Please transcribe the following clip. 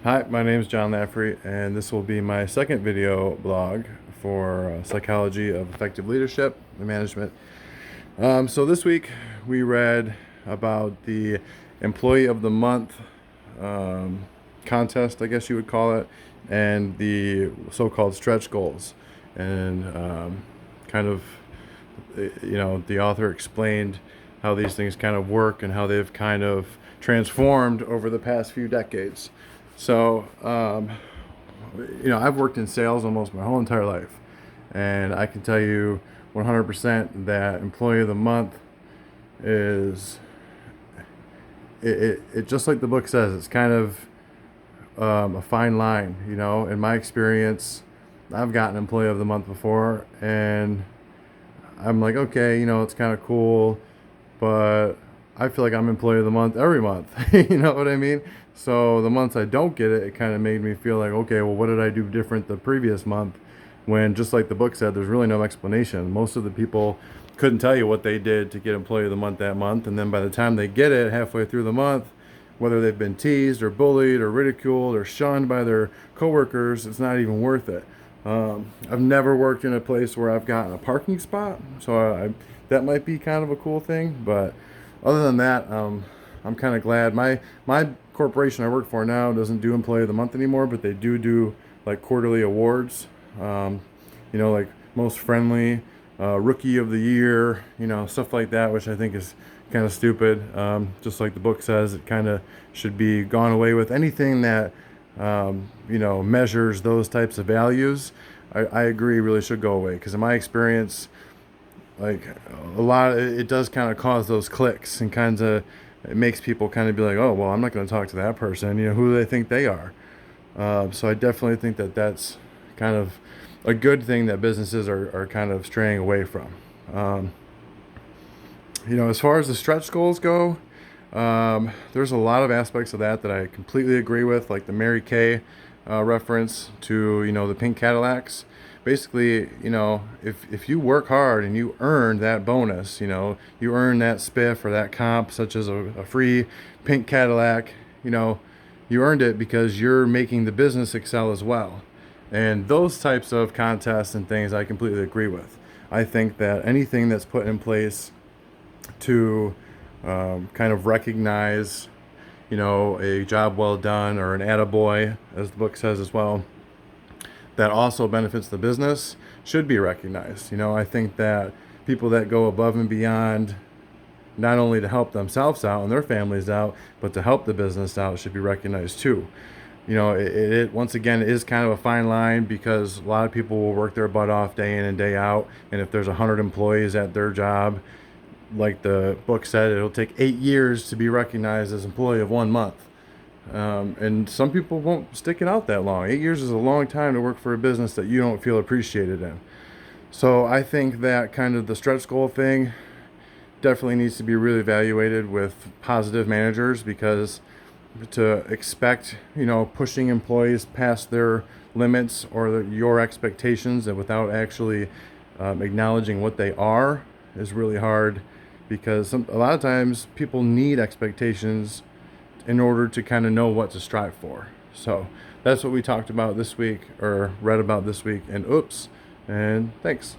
Hi, my name is John Laffrey, and this will be my second video blog for Psychology of Effective Leadership and Management. So this week we read about the Employee of the Month contest, I guess you would call it, and the so-called stretch goals. And the author explained how these things kind of work and how they've kind of transformed over the past few decades. So, I've worked in sales almost my whole entire life, and I can tell you 100% that Employee of the Month is, it just like the book says, it's kind of a fine line. In my experience, I've gotten Employee of the Month before, and I'm like, okay, it's kind of cool, but I feel like I'm Employee of the Month every month. You know what I mean? So the months I don't get it, it kind of made me feel like, okay, well, what did I do different the previous month? When, just like the book said, there's really no explanation. Most of the people couldn't tell you what they did to get Employee of the Month that month. And then by the time they get it halfway through the month, whether they've been teased or bullied or ridiculed or shunned by their coworkers, it's not even worth it. I've never worked in a place where I've gotten a parking spot, so that might be kind of a cool thing. But other than that, I'm kind of glad. My corporation I work for now doesn't do Employee of the Month anymore, but they do like quarterly awards. Like Most Friendly, Rookie of the Year, stuff like that, which I think is kind of stupid. Just like the book says, it kind of should be gone away with. Anything that measures those types of values, I agree, really should go away. Because in my experience, like it does kind of cause those clicks and it makes people kind of be like, oh, well, I'm not going to talk to that person. Who do they think they are? So I definitely think that that's kind of a good thing that businesses are kind of straying away from. As far as the stretch goals go, there's a lot of aspects of that I completely agree with, like the Mary Kay reference to, the pink Cadillacs. Basically, if you work hard and you earn that bonus, you earn that spiff or that comp, such as a free pink Cadillac, you earned it because you're making the business excel as well. And those types of contests and things I completely agree with. I think that anything that's put in place to kind of recognize, a job well done or an attaboy, as the book says as well, that also benefits the business should be recognized. I think that people that go above and beyond, not only to help themselves out and their families out, but to help the business out, should be recognized too. It once again is kind of a fine line, because a lot of people will work their butt off day in and day out, and if there's 100 employees at their job, like the book said, it'll take 8 years to be recognized as Employee of 1 month. And some people won't stick it out that long. 8 years is a long time to work for a business that you don't feel appreciated in. So I think that kind of the stretch goal thing definitely needs to be really evaluated with positive managers, because to expect, pushing employees past their limits or your expectations, and without actually acknowledging what they are, is really hard, because a lot of times people need expectations in order to kind of know what to strive for. So that's what we talked about this week, or read about this week, and thanks.